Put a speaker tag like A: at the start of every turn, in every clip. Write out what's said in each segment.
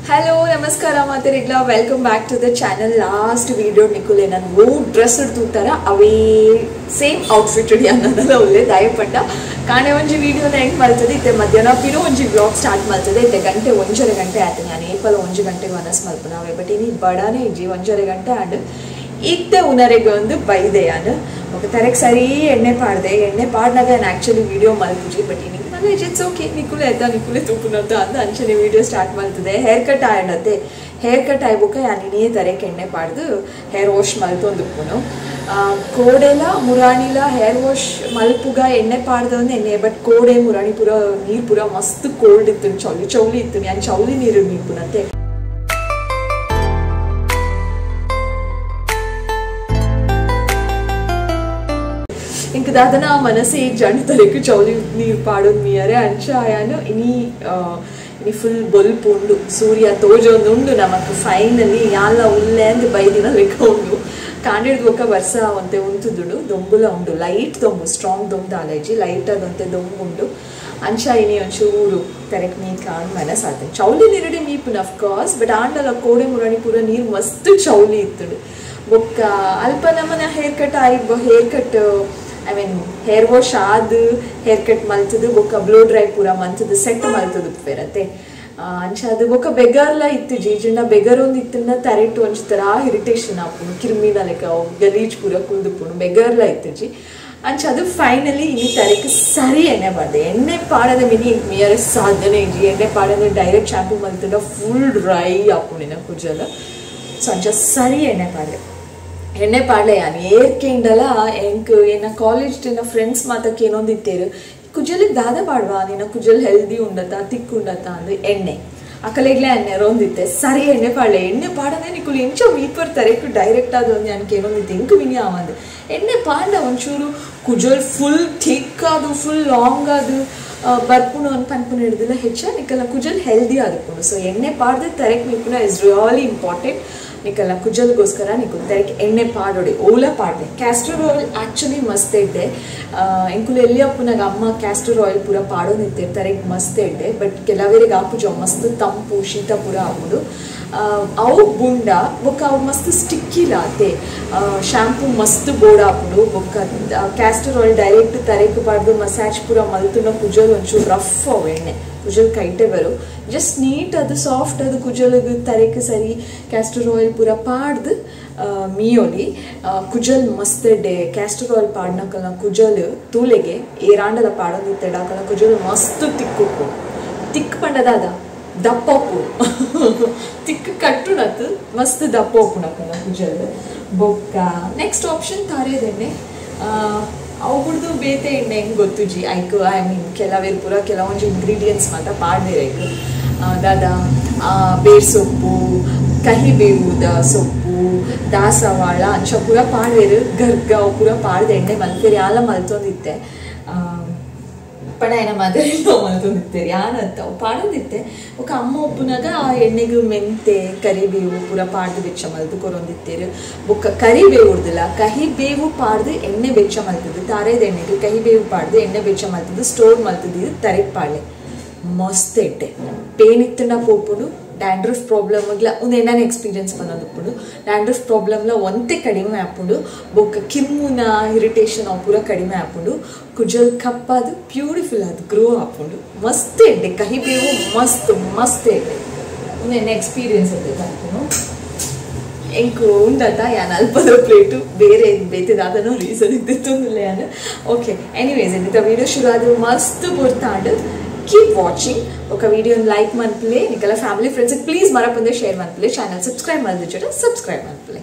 A: Hello, Namaskara Matarigla. Welcome back to the channel. Last video Nikule ನಾನು ಓ dress ಇಡ್ತುತ್ತಾರೆ ಅವೇ same outfit ಇಡಿ ಅನ್ನೋದಲ್ಲ ಒಳ್ಳೆ ದಯಪಟ್ಟ ಕಾಣೆ ಒಂಜಿ ವಿಡಿಯೋನ ಹೆಂಗೆ ಮಾಡ್ತದೆ ಇತ್ತೆ ಮಧ್ಯಾಹ್ನ ಪಿರೋ ಒಂಜಿ ಬ್ಲಾಗ್ ಸ್ಟಾರ್ಟ್ ಮಾಡ್ತದೆ ಇತ್ತೆ ಗಂಟೆ 1:30 ಗಂಟೆ ಆಯ್ತು ನಾನು ಏಪಲ್ 1 ಗಂಟೆಗೆ ಮನಸ್ಸು ಮಲ್ಪನಾವೆ ಬಟ್ ಇನಿ ಬಡಾನೇ ಇಜ್ಜಿ 1:30 ಗಂಟೆ ಆಡು ಇತ್ತೆ ಉನರೆಗೆ ಒಂದು ಬೈದೆ ನಾನು ఒక ತರಕ್ಕೆ ಸರಿ ಎಣ್ಣೆ ಪಾಡ್ದೆ ಎಣ್ಣೆ ಪಾಡ್ನಾಗ ನಾನು ಆ್ಯಕ್ಚುಲಿ ವಿಡಿಯೋ ಮಲ್ಪುಜಿ ಬಟ್ ಇನಿ ನಾನು ಇಟ್ಸ್ ಓಕೆ ನಿಕುಲೆ ಆಯ್ತಾ ನಿಕುಲೆ ತೂಪುನಂತ ಅಂತ ಅಂಚನೆ ವಿಡಿಯೋ ಸ್ಟಾರ್ಟ್ ಮಾಡ್ತದೆ ಹೇರ್ ಕಟ್ ಆಯಡತ್ತೆ ಹೇರ್ ಕಟ್ ಆಯ್ಬುಕ ಯಾನಿನೇ ತರಕ್ಕೆ ಎಣ್ಣೆ ಪಾಡ್ದು ಹೇರ್ ವಾಶ್ ಮಲ್ತೊಂದುಪ್ಪುನು ಕೋಡೆಲ ಮುರಾಣಿಲ ಹೇರ್ ವಾಶ್ ಮಲ್ಪುಗ ಎಣ್ಣೆ ಪಾಡ್ದವನ್ನ ಎಣ್ಣೆ ಬಟ್ ಕೋಡೆ ಮುರಾಣಿ ಪೂರ ನೀರು ಪೂರ ಮಸ್ತ್ ಕೋಲ್ಡ್ ಇತ್ತು ಚೌಲಿ ಇತ್ತು ನಾನು ಚೌಲಿ ನೀರು ಮೀಪುನಂತೆ इंक दादना मनसे एक जानी तरह के चौली नीर पाड़ो मियारे अंशा आयानो इनी फुल बोल पुंडु सूर्य तोजो नुंडु नमक फाइनली याला उल्लेंद बैदिना लेका उंडु कांडिड ओका वर्ष अंते उंतुदुडु दೊಂಬುಲ ಉಂಡು ಲೈಟ್ ದೊಂಬು ಸ್ಟ್ರಾಂಗ್ ದೊಂಬು ದಾಲೇಜಿ ಲೈಟ್ ಅದಂತೆ ದೊಂಬು ಉಂಡು ಅಂಶಾ ಇನಿ ಒಂಚೂರು ತೆರೆಕ್ ನೀ ಕಾಣ್ ಮನಸಾತೆ ಚೌಲಿ ನೀರಡಿ ಮೀಪುನ ಆಫ್ ಕೋರ್ಸ್ ಬಟ್ ಆಂಡಲ ಕೋಡೆ ಮುರಾಣಿ ಪೂರ ನೀರು ಮಸ್ತ್ ಚೌಲಿ ಇತ್ತುಡು ಬೊಕ್ಕ ಅಲ್ಪ ನಮನ ಹೇರ್ ಕಟ್ ಆಯ್ಬ haircut I mean hair wash ಆದು ಹೇರ್ ಕಟ್ ಮಲ್ತದು ಬೊಕ್ಕ ಬ್ಲೋ ಡ್ರೈ ಪೂರ ಮಂತದು ಸೆಟ್ ಮಲ್ತದು ಬೇರತ್ತೆ ಅಂಚದು ಬೊಕ್ಕ ಬೆಗರ್ಲ ಇತ್ತು ಜೀಜಣ್ಣ ಬೆಗರ್ ಒಂದು ಇತ್ತನ್ನ ತರೆಟ್ಟು ಒಂಚರ ಇರಿಟೇಷನ್ ಆಪುನು ಕಿರ್ಮಿನ ಲೆಕ್ಕ ಗಲೀಜ್ ಪೂರ ಕುಲ್ದುಪುನು ಬೆಗರ್ಲ ಇತ್ತು ಜಿ ಅಂಚದು ಫೈನಲಿ ಇನಿ ತರೆಕ್ಕೆ ಸರಿ ಎಣ್ಣೆ ಪಾಡ್ದೆ ಎಣ್ಣೆ ಪಾಡದ ಮಿನಿ ಮಿಯರ್ ಸಾಧನೆ ಜಿ ಎಣ್ಣೆ ಪಾಡದ ಡೈರೆಕ್ಟ್ ಶಾಂಪೂ ಮಲ್ತದ ಫುಲ್ ಡ್ರೈ ಆಪುನಿನ ಕುಜಲ ಸೊ ಅಂಚ ಸರಿ ಎಣ್ಣೆ ಪಾಡ್ದೆ ಎಣ್ಣೆ ಪಾಡ್ಲೆ ಯಾನು ಏರ್ಕೆಂಡಲ ಎಂಕ್ ಏನ ಕಾಲೇಜ್ ನಿನ್ನ ಫ್ರೆಂಡ್ಸ್ ಮಾತಕ್ಕೆ ಏನೊಂದಿತ್ತೇರು ಕುಜಲಿಗೆ ದಾದ ಪಾಡ್ವಾ ನಿನ್ನ ಕುಜಲ್ ಹೆಲ್ದಿ ಉಂಡತ್ತ ತಿಕ್ಕು ಉಂಡತ್ತ ಅಂದ್ರೆ ಎಣ್ಣೆ ಅಕಲೆಗ್ಲೆ ಎಣ್ಣೆ ರೋಂದಿತ್ತೆ ಸರಿ ಎಣ್ಣೆ ಪಾಡ್ಲೆ ಎಣ್ಣೆ ಪಾಡನೆ ನಿಕ್ಕುಲು ಇಂಚ ಮೀಪರ್ ತರೆಕು ಡೈರೆಕ್ಟ್ ಆದ ಒಂದು ನನಗೆ ಏನೊಂದಿತ್ತು ಎಂಕ್ ವಿನಿ ಆವಂದು ಎಣ್ಣೆ ಪಾಂಡ ಒಂಚೂರು ಕುಜಲ್ ಫುಲ್ ಥಿಕ್ ಅದು ಫುಲ್ ಲಾಂಗ್ ಅದು ಬರ್ಪುನು ಒಂದು ಪನ್ಪುನ ಹಿಡಿದಿಲ್ಲ ಹೆಚ್ಚ ನಿಕ್ಕಲ್ಲ ಕುಜಲ್ ಹೆಲ್ದಿ ಆದಪ್ಪುನು ಸೊ ಎಣ್ಣೆ ಪಾಡ್ದೆ ತರೆಕ್ ನಿಕ್ಕುನ ಇಸ್ ರಿಯಲಿ ಇಂಪಾರ್ಟೆಂಟ್ निकल कुजलगोस्कर निकल तेरक एಣ್ಣೆ पाडोडे ओला पाडे कैस्टर ऑयल एक्चुअली मस्त इड्डे इंकुल एल्ली अप्पुनाग अम्मा कैस्टर ऑयल पूरा पाडोनित्ते तेरक मस्त इड्डे बट केलवेरिगे आपुजो मस्त तंपु शीत पूरा आपुडु अವು ಬುಂಡ ಬೊಕ್ಕ ಅವು ಮಸ್ತ್ ಸ್ಟಿಕ್ಕಿಲ್ಲ ಅತ್ತೆ ಶಾಂಪೂ ಮಸ್ತ್ ಬೋರ್ಡ್ ಆಪುಡು ಬೊಕ್ಕ ಕ್ಯಾಸ್ಟರ್ ಆಯಿಲ್ ಡೈರೆಕ್ಟ್ ತರೆಕ್ ಪಾಡ್ದು ಮಸಾಜ್ ಪೂರ ಮಲ್ತುನ ಕುಜಲ್ ಒಂಚೂರು ರಫ್ ಅವು ಎಣ್ಣೆ ಕುಜಲ್ ಕೈಟೆ ಬರು ಜಸ್ಟ್ ನೀಟ್ ಅದು ಸಾಫ್ಟ್ ಅದು ಕುಜಲ್ಗೆ ತರೆಕ್ ಸರಿ ಕ್ಯಾಸ್ಟರ್ ಆಯಿಲ್ ಪೂರ ಪಾಡ್ದು ಮೀಯೋಲಿ ಕುಜಲ್ ಮಸ್ತ್ ಎಡ್ಡೆ ಕ್ಯಾಸ್ಟರ್ ಆಯಿಲ್ ಪಾಡ್ನಕಲ್ಲ ಕುಜಲ್ ತೂಲೆಗೆ ಏರಾಂಡದ ಪಾಡೋದಿತ್ತೆಡಾಕಲ್ಲ ಕುಜಲ್ ಮಸ್ತ್ ತಿಕ್ಕು ತಿಕ್ ಪಂಡದಾದ ದಪ್ಪ ತಿಕ್ ಕಟ್ಟುನತ್ತು ಮಸ್ತ್ ದಪ್ಪ ಉಪ್ಪುನಕ್ಕನ ಕುಜಲ್ ಬೊಕ್ಕ ನೆಕ್ಸ್ಟ್ ಆಪ್ಷನ್ ತಾರೇದೆಣ್ಣೆ ಅವುಗಳದ್ದು ಬೇತೆ ಎಣ್ಣೆ ಹೆಂಗೆ ಗೊತ್ತು ಜಿ ಐಕ್ ಐ ಮೀನ್ ಕೆಲವೇರು ಪೂರ ಕೆಲವೊಂದು ಇಂಗ್ರೀಡಿಯೆಂಟ್ಸ್ ಮಾತ್ರ ಪಾಡ್ದಿರ ಐಕ್ ದಾದ ಬೇರ್ ಸೊಪ್ಪು ಕಹಿಬೇವುದ ಸೊಪ್ಪು ದಾಸವಾಳ ಅಂಚ ಪೂರ ಪಾಡ್ವೇರು ಗರ್ಗ ಅವು ಪೂರ ಪಾಡ್ದೆ ಎಣ್ಣೆ ಮಲ್ತೇರಿ ಯಾಲ ಮಲ್ತೊಂದಿತ್ತೆ ಪಣ ಏನ ಮದರಿಲ್ಲ ಮಲ್ತೊಂದಿತ್ತೇರಿ ಯಾನತ್ತ ಅವು ಪಾಡೋದಿತ್ತೆ ఒక ಅಮ್ಮ ಒಪ್ಪುನಾಗ ಆ ಎಣ್ಣೆಗೆ ಮೆಂತೆ ಕರಿಬೇವು ಪೂರ ಪಾಡ್ದು ಬೆಚ್ಚ ಮಲ್ತು ಕೊರೊಂದಿತ್ತೇರು ಬೊಕ್ಕ ಕರಿಬೇವು ಉಡ್ದಿಲ್ಲ ಕಹಿಬೇವು ಪಾಡ್ದು ಎಣ್ಣೆ ಬೆಚ್ಚ ಮಲ್ತದ್ದು ತಾರೇದ ಎಣ್ಣೆಗೆ ಕಹಿಬೇವು ಪಾಡ್ದು ಎಣ್ಣೆ ಬೆಚ್ಚ ಮಲ್ತದ್ದು ಸ್ಟೋರ್ ಮಲ್ತದ್ದು ತರೆಕ್ ಪಾಡ್ಲೆ ಮಸ್ತ್ ಎಟ್ಟೆ ಪೇನ್ ಇತ್ತಂಡ ಪೋಪುಡು ಡ್ಯಾಂಡ್ರಫ್ ಪ್ರಾಬ್ಲಮ್ಗಳ ಒಂದು ಏನಾನ ಎಕ್ಸ್ಪೀರಿಯನ್ಸ್ ಬಂದದ್ದು ಡ್ಯಾಂಡ್ರಫ್ ಪ್ರಾಬ್ಲಮ್ಲ ಒಂತೆ ಕಡಿಮೆ ಆಪುಂಡು ಬೊಕ್ಕ ಕಿಮ್ಮುನ ಇರಿಟೇಷನ್ ಅವು ಪೂರ ಕಡಿಮೆ ಆಪುಂಡು ಕುಜಲ್ ಕಪ್ಪಾದು ಬ್ಯೂಟಿಫುಲ್ ಅದು ಗ್ರೋ ಆಪುಂಡು ಮಸ್ತ್ ಎಡ್ಡೆ ಕಹಿಬೇವು ಮಸ್ತ್ ಮಸ್ತ್ ಎಡ್ಡೆ ಒಂದು ಏನ ಎಕ್ಸ್ಪೀರಿಯನ್ಸ್ ಇರ್ತದೆ ಎಂಕು ಉಂಡತ ಯಾನ್ ಅಲ್ಪದ ಪ್ಲೇಟು ಬೇರೆ ಬೇತಿದಾದನೋ ರೀಸನ್ ಇದ್ದಿತ್ತು ಯಾನು ಓಕೆ ಎನಿವೇಸ್ ಇದ್ದಿದ್ದ ವಿಡಿಯೋ ಶುರು ಆದರೂ ಮಸ್ತ್ ಬರ್ತಾಂಡು keep watching oka video like manpule nikala family friends please marapande share manpule channel subscribe madijota subscribe manpule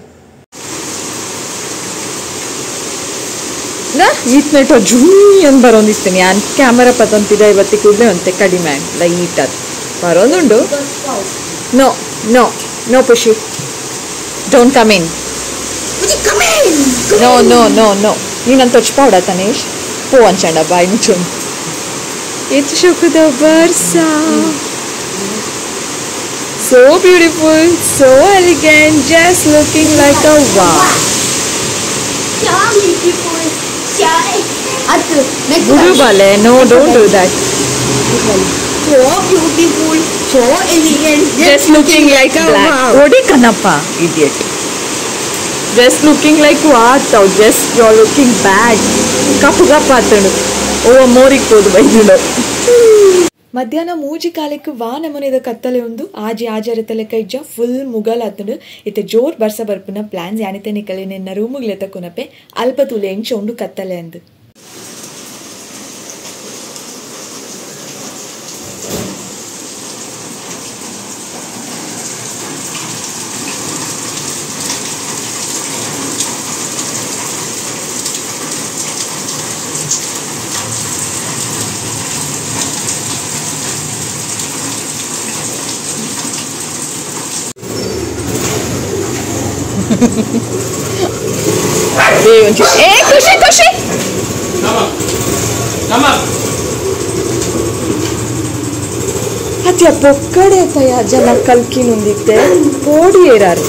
A: na itneto jumi an barondisteni an camera patantida ivatti kudle ante kadime light ad barondundu no no no pushi don't come in pushi come in no no no no ನೀನು touch powder tanesh po anchanda bye nichun it's Shukda Barsa. So beautiful, so elegant, just looking like a wow. So beautiful. Guru Bale, no, don't do that.
B: So beautiful, so elegant.
A: Just looking like black. Odi kanappa, idiot. Just looking like what? Just you're looking bad. Kapuga patanu. Oh, morik podu baidulo. ಮಧ್ಯಾಹ್ನ ಮೂಜಿ ಕಾಲಕ್ಕೆ ವಾ ನಮೂನೆದ ಕತ್ತಲೆ ಒಂದು ಆಜಿ ಆಜಾರ ತಲೆ ಕೈಜ full Mughal ಆತಂಡು ಇತ್ತೆ ಜೋರ್ ಬರ್ಸ ಬರ್ಪುನ ಪ್ಲಾನ್ಸ್ ಯಾನಿತೆ ನಿಕಲೆ ನಿನ್ನ ರೂಮುಗ್ಲೆತ ಕುನಪೆ ಅಲ್ಪ ತುಲೆ ಎಂಚ ಉಂಡು ಕತ್ತಲೆ ಅಂದು ಖುಷಿ ಖುಷಿ ಅತ್ಯ ಪೊಕ್ಕಡೆ ಪಯ ಜನ ಕಲ್ಕಿ ನುಂದಿತ್ತೆ ಕೋಡಿ ಏರಾರು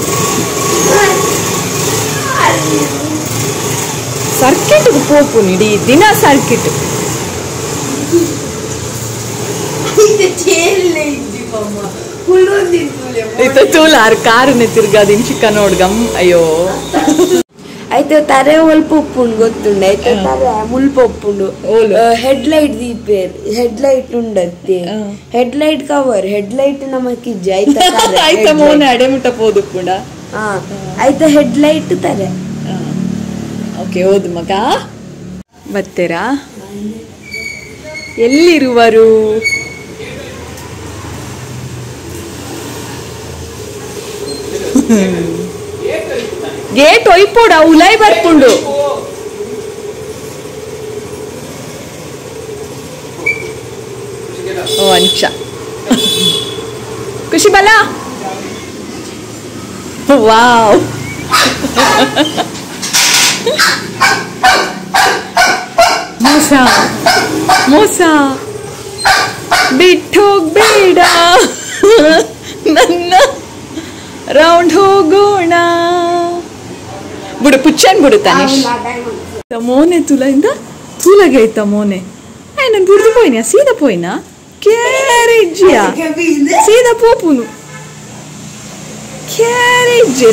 A: ಸರ್ಕಿಟ್ ಪೋಪು ನಿಡಿ ದಿನ ಸರ್ಕಿಟ್ ಇತ್ತ ತೂಲಾರ್ ಕಾರನೆ ತಿರ್ಗಾದಿನ್ ಚಿಕ್ಕ ನೋಡ್ಗಮ್ ಅಯ್ಯೋ
B: అయితే తరే ఒల్పొప్పు గొత్తుండే అయితే తరే ముల్పొప్పు హెడ్ లైట్ దీపేర్ హెడ్ లైట్ ఉండತ್ತೆ headlight cover headlight ನಮಕಿ ಜೈತ ತರೆ
A: ಐತ ಮೋನೆ ಅಡೆಮುಟ ಪೋದು ಕೂಡ
B: అయితే హెడ్ లైట్ ತರೆ
A: ಓಕೆ ಓದು ಮಗ ಬತ್ತೆರಾ ಎಲ್ಲಿರುವರು ಗೇಟ್ ಒಯ್ಪೋಡ ಉಲೈ ಬರ್ಪುಂಡು ಓ ಅಂಚ ಖುಷಿ ಬಲ ವಾವ್ ಮೋಸ ಮೋಸ ಬಿಟ್ಟೋಗ್ಬೇಡ ನನ್ನ ರೌಂಡ್ ಹೋಗೋಣ ಬಿಡು ಪುಚ್ಚನ್ ಬಿಡು ತನಿಷ್ ಮೋನೆ ತುಲಯಿಂದ ತುಲಗೆ ಐತ ಮೋನೆ ನಾನು ಬಿಡ್ದು ಪೋಯ್ನ ಸೀದಾ ಪೋಯ್ನ ಕ್ಯಾರೇಜಿಯಾ ಸೀದಾ ಪೋಪುನು ಕ್ಯಾರೇಜ್